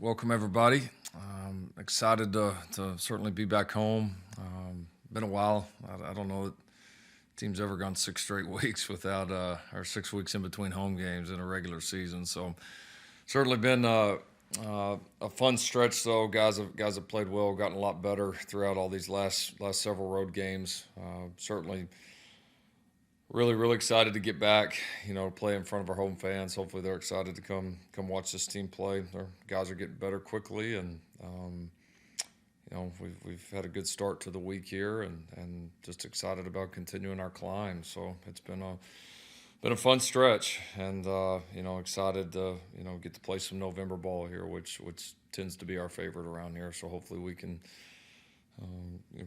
Welcome, everybody. Excited to certainly be back home. Been a while. I don't know that team's ever gone 6 straight weeks without, or 6 weeks in between home games in a regular season. So certainly been a fun stretch, though. Guys have played well, gotten a lot better throughout all these last several road games. Certainly really excited to get back, play in front of our home fans. Hopefully they're excited to come watch this team play. Our guys are getting better quickly, and we've had a good start to the week here, and just excited about continuing our climb. So it's been a fun stretch, and excited to get to play some November ball here, which tends to be our favorite around here. So hopefully we can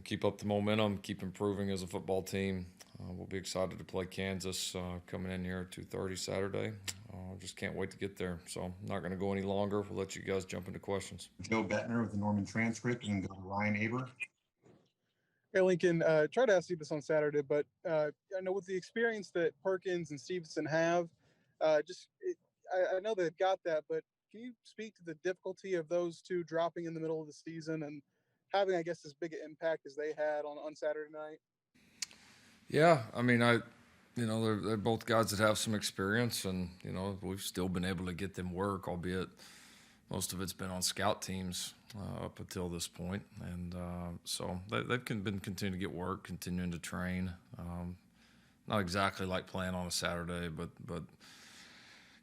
keep up the momentum, keep improving as a football team. We'll be excited to play Kansas coming in here at 2:30 Saturday. Just can't wait to get there. So I'm not going to go any longer. We'll let you guys jump into questions. Joe Bettner with the Norman Transcript, and then go to Ryan Aber. Hey, Lincoln, try to ask you this on Saturday, but I know with the experience that Perkins and Stevenson have, I know they've got that, but can you speak to the difficulty of those two dropping in the middle of the season and having, I guess, as big an impact as they had on Saturday night? Yeah, I mean, they're both guys that have some experience, and we've still been able to get them work, albeit most of it's been on scout teams up until this point, and so they've been continuing to get work, continuing to train. Not exactly like playing on a Saturday, but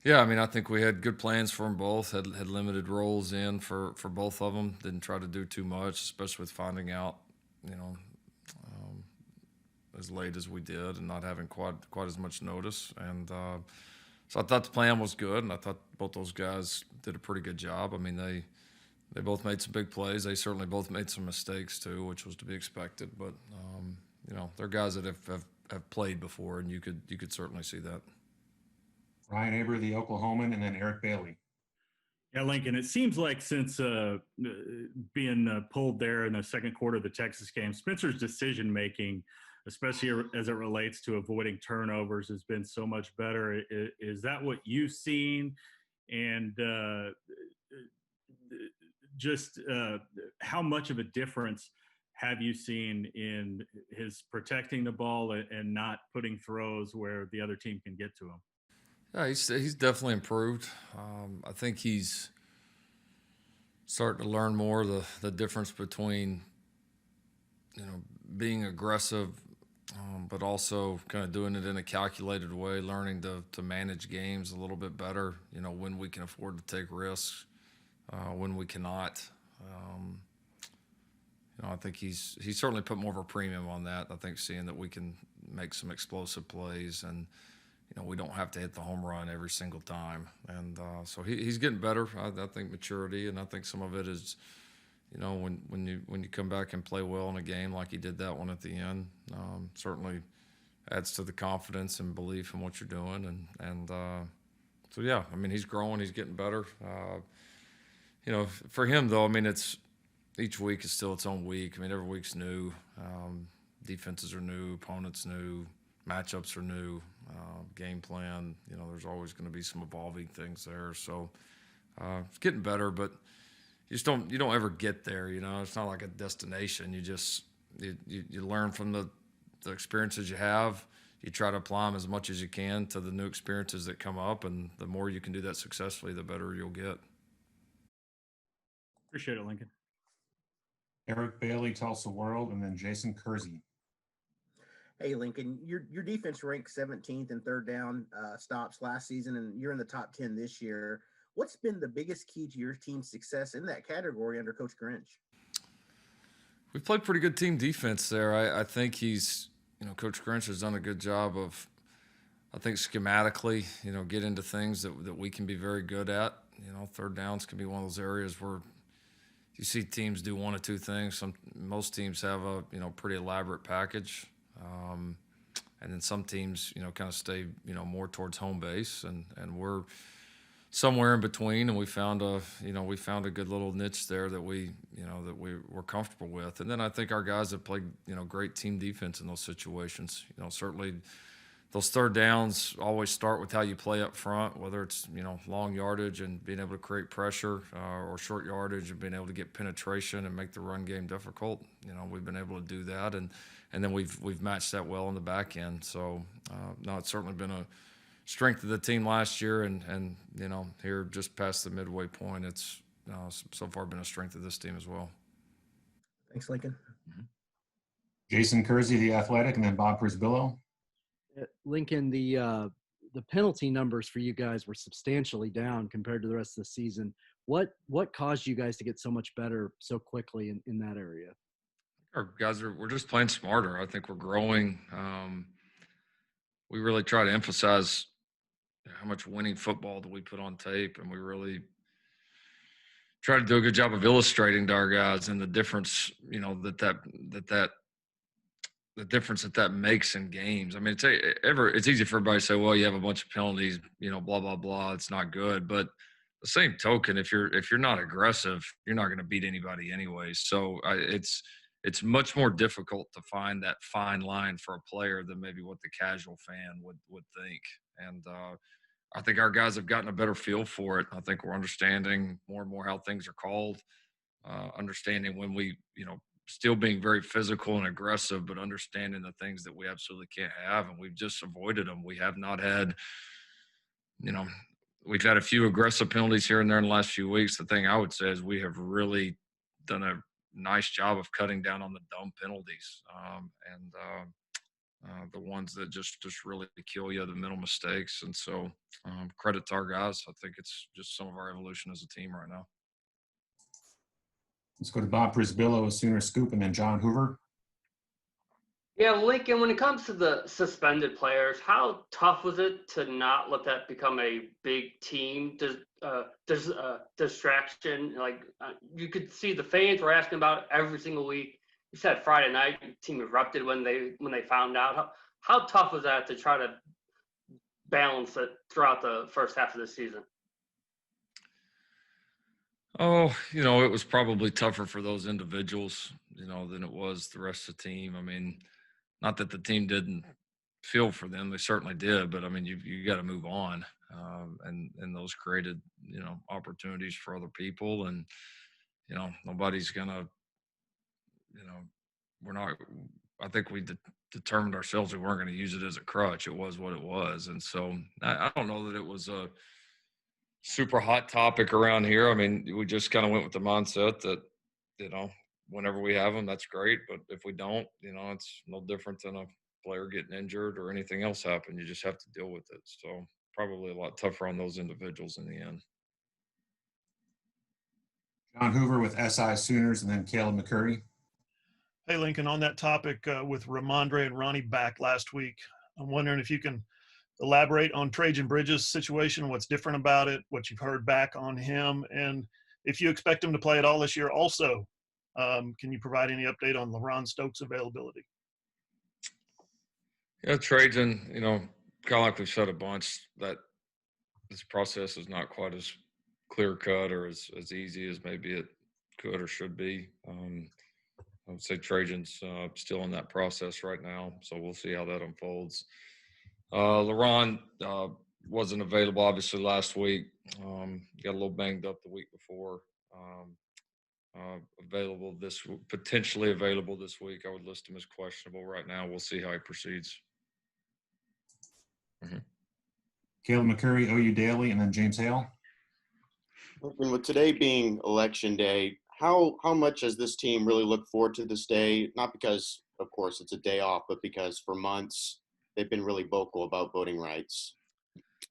yeah, I mean, I think we had good plans for them both. Had limited roles in for both of them. Didn't try to do too much, especially with finding out, as late as we did and not having quite as much notice. And so I thought the plan was good, and I thought both those guys did a pretty good job. I mean, they both made some big plays. They certainly both made some mistakes too, which was to be expected. But they're guys that have played before, and you could certainly see that. Ryan Aber, the Oklahoman, and then Eric Bailey. Yeah, Lincoln, it seems like since being pulled there in the second quarter of the Texas game, Spencer's decision-making, especially as it relates to avoiding turnovers, has been so much better. Is that what you've seen? And just how much of a difference have you seen in his protecting the ball and not putting throws where the other team can get to him? Yeah, he's definitely improved. I think he's starting to learn more the difference between being aggressive, but also kind of doing it in a calculated way, learning to manage games a little bit better. When we can afford to take risks, when we cannot. I think he's certainly put more of a premium on that. I think seeing that we can make some explosive plays, and we don't have to hit the home run every single time. And so he's getting better. I think maturity, and I think some of it is, when you come back and play well in a game like he did that one at the end, certainly adds to the confidence and belief in what you're doing. And so yeah, I mean, he's growing, he's getting better. For him though, I mean, each week is still its own week. I mean, every week's new. Defenses are new, opponents new, matchups are new, game plan. There's always going to be some evolving things there. So it's getting better, but you don't ever get there. It's not like a destination. You learn from the experiences you have. You try to apply them as much as you can to the new experiences that come up, and the more you can do that successfully, the better you'll get. Appreciate it, Lincoln. Eric Bailey, Tulsa World, and then Jason Kersey. Hey, Lincoln, your defense ranked 17th in third down stops last season, and you're in the top 10 this year. What's been the biggest key to your team's success in that category under Coach Grinch? We've played pretty good team defense there. I think Coach Grinch has done a good job of, I think schematically, get into things that we can be very good at. Third downs can be one of those areas where you see teams do one of two things. Most teams have a pretty elaborate package, and then some teams kind of stay more towards home base, and we're somewhere in between, and we found a good little niche there that we were comfortable with. And then I think our guys have played great team defense in those situations. Certainly those third downs always start with how you play up front, whether it's, long yardage and being able to create pressure, or short yardage and being able to get penetration and make the run game difficult. We've been able to do that, and then we've matched that well on the back end. So no, it's certainly been a strength of the team last year, and here just past the midway point, it's so far been a strength of this team as well. Thanks, Lincoln. Jason Kersey, The Athletic, and then Bob Prisbillo. Lincoln, the penalty numbers for you guys were substantially down compared to the rest of the season. What caused you guys to get so much better so quickly in that area? Our guys we're just playing smarter. I think we're growing. We really try to emphasize how much winning football that we put on tape, and we really try to do a good job of illustrating to our guys and the difference, that the difference that makes in games. I mean, it's easy for everybody to say, well, you have a bunch of penalties, blah, blah, blah. It's not good. But the same token, if you're not aggressive, you're not going to beat anybody anyway. So it's much more difficult to find that fine line for a player than maybe what the casual fan would think. And I think our guys have gotten a better feel for it. I think we're understanding more and more how things are called, understanding when we, still being very physical and aggressive, but understanding the things that we absolutely can't have. And we've just avoided them. We have not had, we've had a few aggressive penalties here and there in the last few weeks. The thing I would say is we have really done a nice job of cutting down on the dumb penalties, and the ones that just really kill you, the mental mistakes. And so credit to our guys. I think it's just some of our evolution as a team right now. Let's go to Bob Prisbillo, Sooner Scoop, and then John Hoover. Yeah, Lincoln, when it comes to the suspended players, how tough was it to not let that become a big team distraction? You could see the fans were asking about it every single week. You said Friday night, the team erupted when they found out. How tough was that to try to balance it throughout the first half of the season? Oh, it was probably tougher for those individuals, than it was the rest of the team. I mean, not that the team didn't feel for them; they certainly did. But I mean, you got to move on, and those created, opportunities for other people, and nobody's gonna, we're not. I think we determined ourselves we weren't going to use it as a crutch. It was what it was, and so I don't know that it was a super hot topic around here. I mean, we just kind of went with the mindset that, whenever we have them, that's great. But if we don't, it's no different than a player getting injured or anything else happen. You just have to deal with it. So probably a lot tougher on those individuals in the end. John Hoover with SI Sooners, and then Caleb McCurry. Hey, Lincoln, on that topic with Randre and Ronnie back last week, I'm wondering if you can elaborate on Trajan Bridges' situation, what's different about it, what you've heard back on him, and if you expect him to play at all this year. Also, can you provide any update on LaRon Stokes' availability? Yeah, Trajan, kind of like we've said a bunch, that this process is not quite as clear cut or as easy as maybe it could or should be. I would say Trajan's still in that process right now, so we'll see how that unfolds. LaRon wasn't available, obviously, last week. Got a little banged up the week before. Potentially available this week. I would list him as questionable right now. We'll see how he proceeds. Mm-hmm. Caleb McCurry, OU Daily, and then James Hale. And with today being election day, how much does this team really look forward to this day? Not because, of course, it's a day off, but because for months they've been really vocal about voting rights.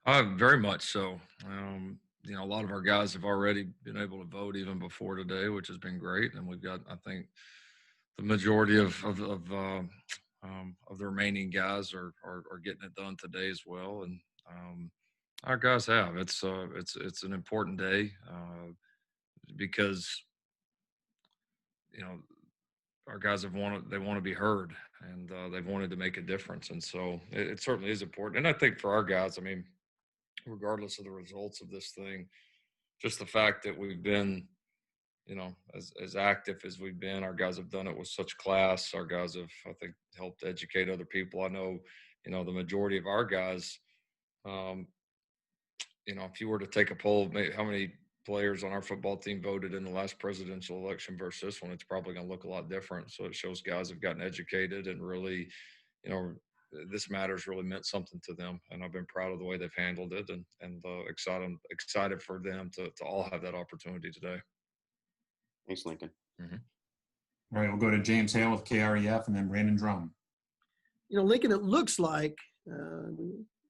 Very much so. A lot of our guys have already been able to vote even before today, which has been great. And we've got, I think, the majority of the remaining guys are getting it done today as well. And our guys have. It's an important day because our guys want to be heard, and they've wanted to make a difference. And so it certainly is important. And I think for our guys, I mean, regardless of the results of this thing, just the fact that we've been, as active as we've been, our guys have done it with such class. Our guys have, I think, helped educate other people. I know, the majority of our guys, if you were to take a poll of how many players on our football team voted in the last presidential election versus this one, it's probably going to look a lot different. So it shows guys have gotten educated and really, this matters really meant something to them. And I've been proud of the way they've handled it and excited for them to all have that opportunity today. Thanks, Lincoln. Mm-hmm. All right, we'll go to James Hale with KREF and then Brandon Drum. Lincoln, it looks like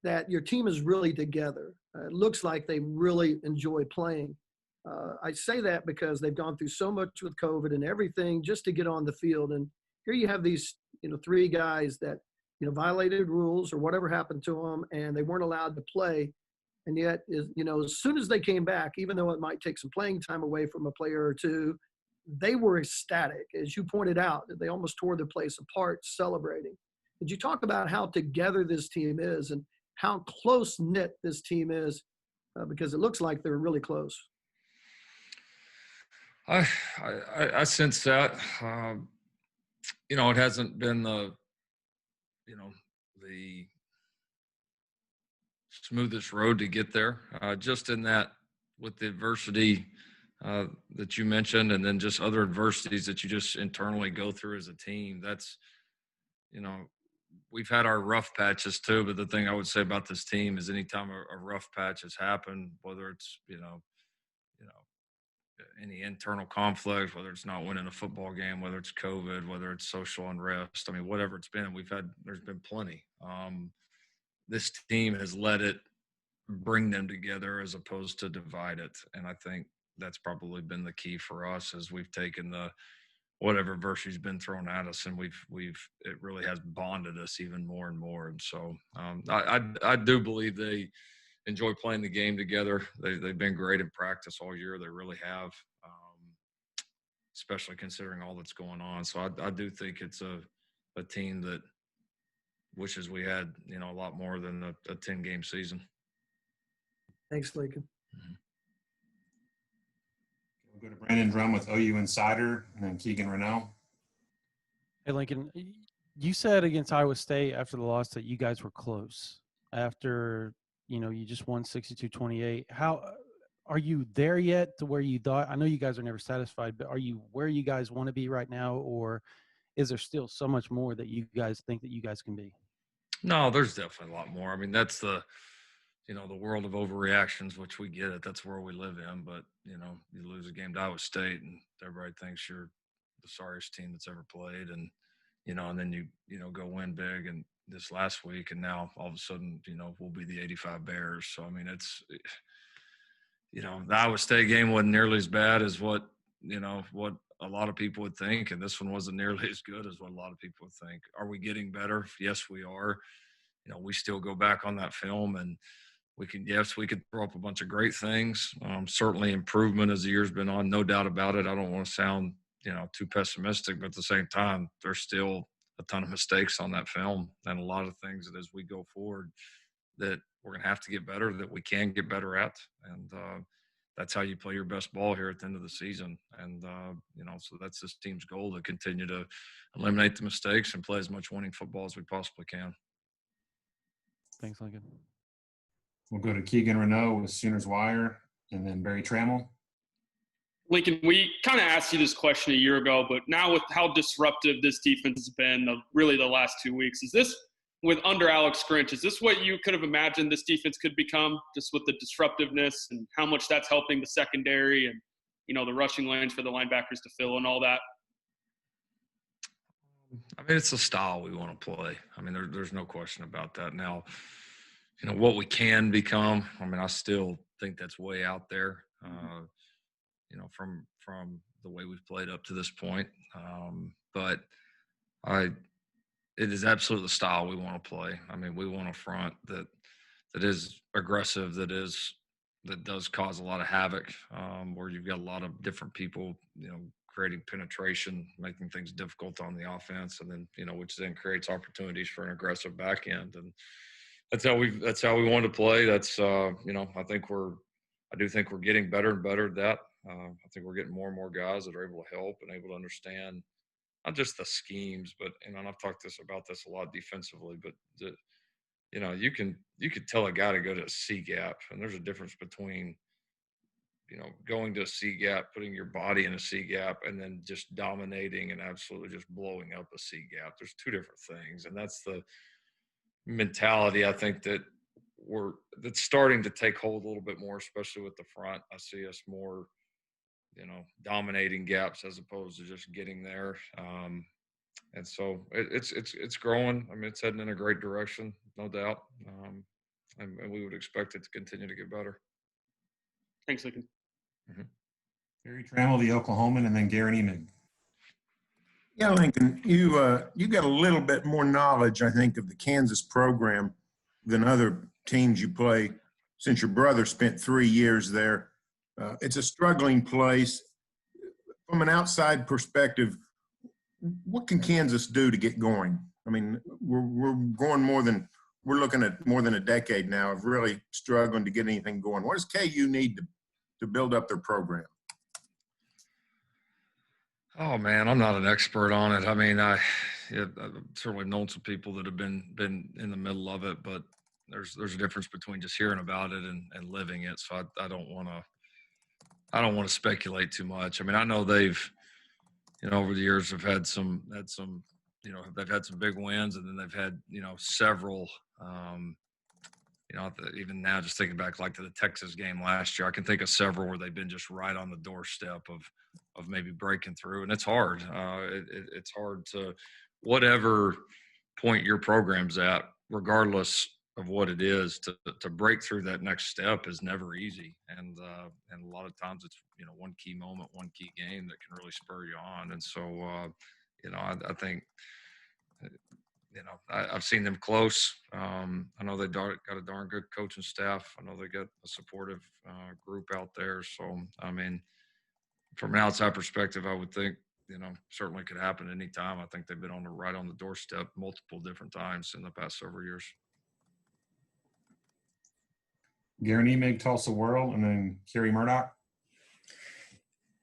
that your team is really together. It looks like they really enjoy playing. I say that because they've gone through so much with COVID and everything just to get on the field. And here you have these, three guys that, violated rules or whatever happened to them, and they weren't allowed to play. And yet, as soon as they came back, even though it might take some playing time away from a player or two, they were ecstatic. As you pointed out, they almost tore the place apart celebrating. Could you talk about how together this team is and how close-knit this team is? Because it looks like they're really close. I sense that. It hasn't been the smoothest road to get there. Just in that, with the adversity that you mentioned, and then just other adversities that you just internally go through as a team. That's, we've had our rough patches too. But the thing I would say about this team is, anytime a rough patch has happened, whether it's any internal conflict, whether it's not winning a football game, whether it's COVID, whether it's social unrest, whatever it's been, there's been plenty. This team has let it bring them together as opposed to divide it. And I think that's probably been the key for us, as we've taken whatever adversity's been thrown at us, and it really has bonded us even more and more. And so I do believe they enjoy playing the game together. They've been great in practice all year. They really have, especially considering all that's going on. So I do think it's a team that wishes we had, a lot more than a 10-game season. Thanks, Lincoln. Mm-hmm. We'll go to Brandon Drum with OU Insider and then Keegan Renault. Hey, Lincoln, you said against Iowa State after the loss that you guys were close. After, you just won 62-28. How are you there yet to where you thought? I know you guys are never satisfied, but are you where you guys want to be right now, or is there still so much more that you guys think that you guys can be? No, there's definitely a lot more. That's the world of overreactions, which we get it. That's where we live in. But, you lose a game to Iowa State and everybody thinks you're the sorriest team that's ever played. And, and then you go win big and this last week, and now all of a sudden, we'll be the 85 Bears. So, it's, the Iowa State game wasn't nearly as bad as what a lot of people would think. And this one wasn't nearly as good as what a lot of people would think. Are we getting better? Yes, we are. We still go back on that film and we could throw up a bunch of great things. Certainly improvement as the year's been on, no doubt about it. I don't want to sound, too pessimistic, but at the same time, there's still a ton of mistakes on that film and a lot of things that as we go forward that we're going to have to get better, that we can get better at. And that's how you play your best ball here at the end of the season. And, so that's this team's goal, to continue to eliminate the mistakes and play as much winning football as we possibly can. Thanks, Lincoln. We'll go to Keegan Renault with Sooners Wire and then Barry Trammell. Lincoln, we kind of asked you this question a year ago, but now with how disruptive this defense has been really the last 2 weeks, is this under Alex Grinch, is this what you could have imagined this defense could become, just with the disruptiveness and how much that's helping the secondary and, the rushing lanes for the linebackers to fill and all that? It's a style we want to play. There's no question about that. Now, what we can become, I still think that's way out there, from the way we've played up to this point. But it is absolutely the style we want to play. We want a front that is aggressive, that does cause a lot of havoc, where you've got a lot of different people, creating penetration, making things difficult on the offense, and then, which then creates opportunities for an aggressive back end. And that's how we want to play. That's, I do think we're getting better and better at that. I think we're getting more and more guys that are able to help and able to understand not just the schemes, but, and I've talked about this a lot defensively, but you could tell a guy to go to a C gap, and there's a difference between going to a C gap, putting your body in a C gap, and then just dominating and absolutely just blowing up a C gap. There's two different things, and that's the mentality I think that's starting to take hold a little bit more, especially with the front. I see us more, dominating gaps as opposed to just getting there. And so it's growing. I mean, it's heading in a great direction, no doubt. And we would expect it to continue to get better. Thanks, Lincoln. Gary Trammell, the Oklahoman, and then Garen Emig. Yeah, Lincoln, you got a little bit more knowledge, I think, of the Kansas program than other teams you play since your brother spent 3 years there. It's a struggling place. From an outside perspective, what can Kansas do to get going? I mean, we're looking at more than a decade now of really struggling to get anything going. What does KU need to build up their program? Oh man, I'm not an expert on it. I mean, I've certainly known some people that have been in the middle of it, but there's a difference between just hearing about it and living it. So I don't want to speculate too much. I mean, I know they've, over the years have had some, they've had some big wins, and then they've had, several, even now just thinking back like to the Texas game last year, I can think of several where they've been just right on the doorstep of maybe breaking through. And it's hard. It's hard to whatever point your program's at, regardless of what it is, to break through that next step is never easy. And a lot of times it's, one key moment, one key game that can really spur you on. And so, I think, I've seen them close. I know they got a darn good coaching staff. I know they got a supportive group out there. So, I mean, from an outside perspective, I would think, certainly could happen anytime. I think they've been right on the doorstep multiple different times in the past several years. Garen Emig, Tulsa Whirl, and then Kerry Murdoch.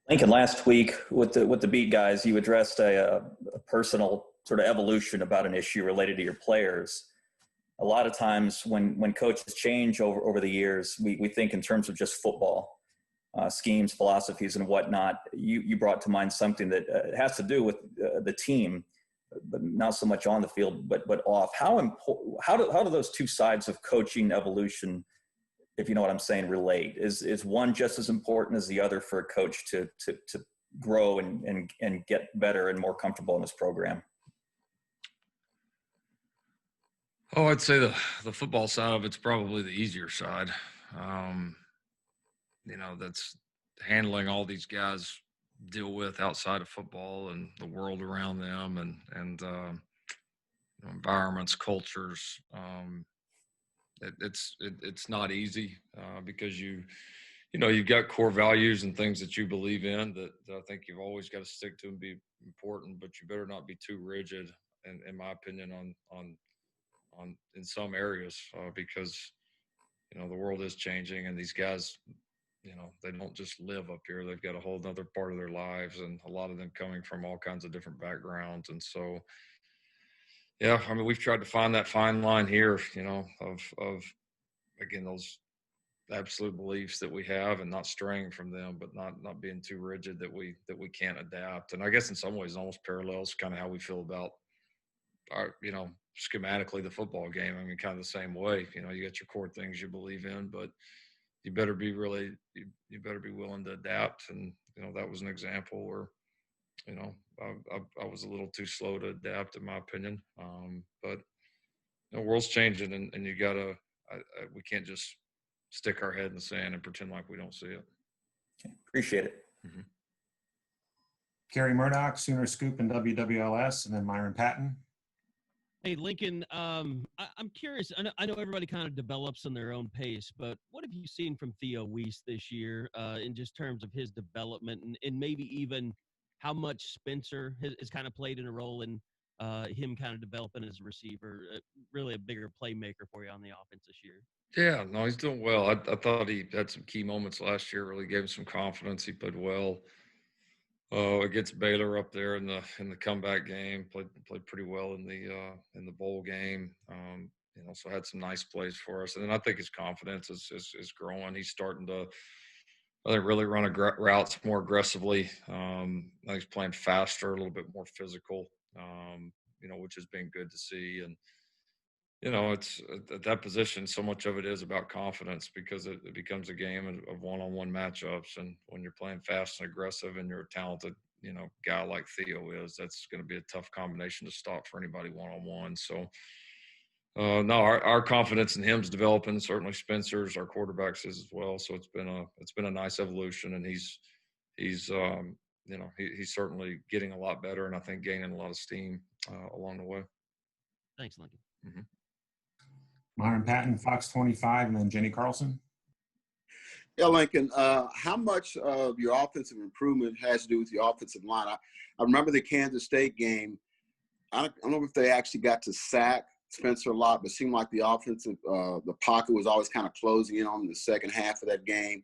Lincoln, last week with the beat guys, you addressed a personal sort of evolution about an issue related to your players. A lot of times when coaches change over the years, we think in terms of just football, schemes, philosophies, and whatnot. You brought to mind something that has to do with the team, but not so much on the field, but off. How do those two sides of coaching evolution, if you know what I'm saying, relate? Is one just as important as the other for a coach to grow and get better and more comfortable in this program? Oh, I'd say the football side of it's probably the easier side. That's handling all these guys deal with outside of football and the world around them and environments, cultures. It's not easy because you've got core values and things that you believe in that I think you've always got to stick to and be important, but you better not be too rigid, in my opinion, on in some areas because the world is changing and these guys, they don't just live up here. They've got a whole other part of their lives, and a lot of them coming from all kinds of different backgrounds. And so, yeah, I mean, we've tried to find that fine line here, of again, those absolute beliefs that we have and not straying from them, but not being too rigid that we can't adapt. And I guess in some ways almost parallels kind of how we feel about our, schematically the football game. I mean, kind of the same way, you got your core things you believe in, but you better be you better be willing to adapt. And, that was an example where, I was a little too slow to adapt, in my opinion. But the world's changing, and you gotta, we can't just stick our head in the sand and pretend like we don't see it. Okay. Appreciate it. Mm-hmm. Kerry Murdoch, Sooner Scoop and WWLS, and then Myron Patton. Hey, Lincoln, I'm curious. I know everybody kind of develops in their own pace, but what have you seen from Theo Weiss this year in just terms of his development and maybe even how much Spencer has kind of played in a role in him kind of developing as a receiver, really a bigger playmaker for you on the offense this year? Yeah, no, he's doing well. I thought he had some key moments last year, really gave him some confidence. He played well. Against Baylor up there in the comeback game, played pretty well in the bowl game. so had some nice plays for us. And then I think his confidence is growing. He's starting to, I think, really run routes more aggressively. I think he's playing faster, a little bit more physical, which has been good to see. And, it's at that position, so much of it is about confidence because it becomes a game of one-on-one matchups. And when you're playing fast and aggressive and you're a talented, guy like Theo is, that's going to be a tough combination to stop for anybody one-on-one. So, no, our confidence in him is developing. Certainly Spencer's, our quarterbacks, is as well. So it's been a nice evolution, and he's certainly getting a lot better, and I think gaining a lot of steam along the way. Thanks, Lincoln. Mm-hmm. Myron Patton, Fox 25, and then Jenny Carlson. Yeah, Lincoln, how much of your offensive improvement has to do with your offensive line? I remember the Kansas State game. I don't know if they actually got to sack Spencer a lot, but it seemed like the offensive, the pocket was always kind of closing in on the second half of that game.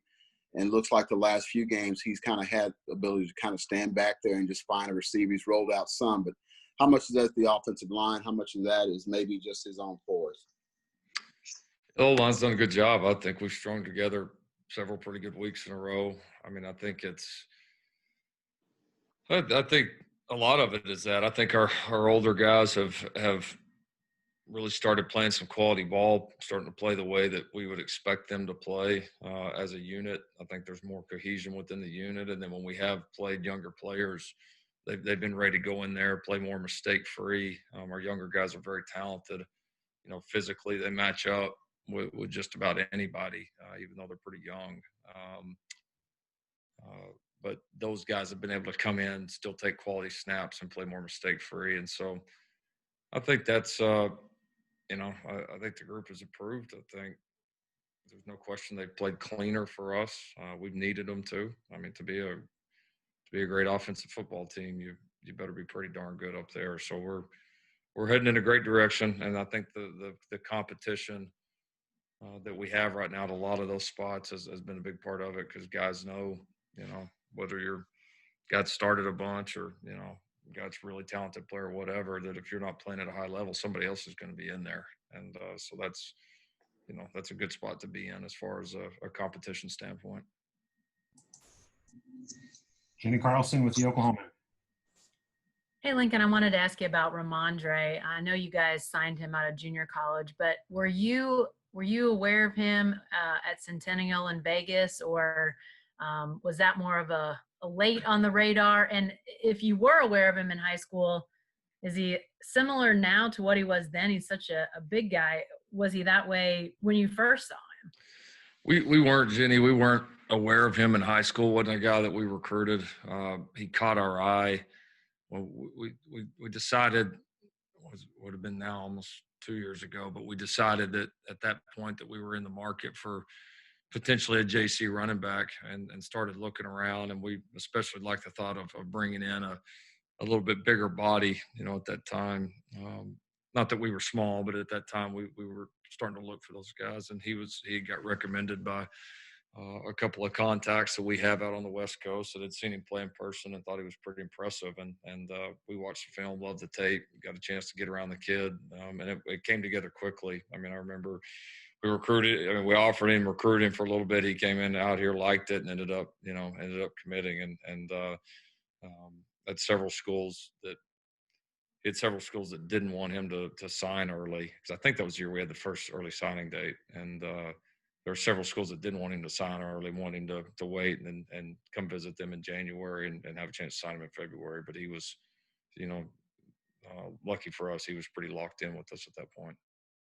And it looks like the last few games he's kind of had the ability to kind of stand back there and just find a receiver. He's rolled out some, but how much is that the offensive line? How much of that is maybe just his own force? The O-line's done a good job. I think we've strung together several pretty good weeks in a row. I mean, I think a lot of it is that I think our older guys have really started playing some quality ball, starting to play the way that we would expect them to play as a unit. I think there's more cohesion within the unit. And then when we have played younger players, they've been ready to go in there, play more mistake-free. Our younger guys are very talented. Physically they match up with just about anybody, even though they're pretty young. But those guys have been able to come in, still take quality snaps and play more mistake-free. And so I think that's, I think the group has improved. I think there's no question they've played cleaner for us. We've needed them to. I mean, to be a great offensive football team, you better be pretty darn good up there. So we're heading in a great direction. And I think the competition that we have right now at a lot of those spots has been a big part of it, because guys know, whether you're got started a bunch or, guy's really talented player or whatever, that if you're not playing at a high level, somebody else is going to be in there. And so that's a good spot to be in as far as a competition standpoint. Jenny Carlson with the Oklahoma. Hey, Lincoln, I wanted to ask you about Randre. I know you guys signed him out of junior college, but were you aware of him at Centennial in Vegas, or was that more of a late on the radar? And if you were aware of him in high school, is he similar now to what he was then? He's such a big guy. Was he that way when you first saw him? We weren't, Jenny. We weren't aware of him in high school. Wasn't a guy that we recruited. He caught our eye. Well, we decided, would have been now almost 2 years ago, but we decided that at that point that we were in the market for potentially a JC running back, and started looking around. And we especially liked the thought of bringing in a little bit bigger body, at that time. Not that we were small, but at that time we were starting to look for those guys. And he got recommended by a couple of contacts that we have out on the West Coast that had seen him play in person and thought he was pretty impressive. And we watched the film, loved the tape, got a chance to get around the kid. And it came together quickly. I mean, I remember we offered him, recruited him for a little bit. He came in out here, liked it, and ended up committing. And had several schools that didn't want him to sign early, because I think that was the year we had the first early signing date. And there were several schools that didn't want him to sign early, wanting to wait and come visit them in January and have a chance to sign him in February. But he was, lucky for us, he was pretty locked in with us at that point.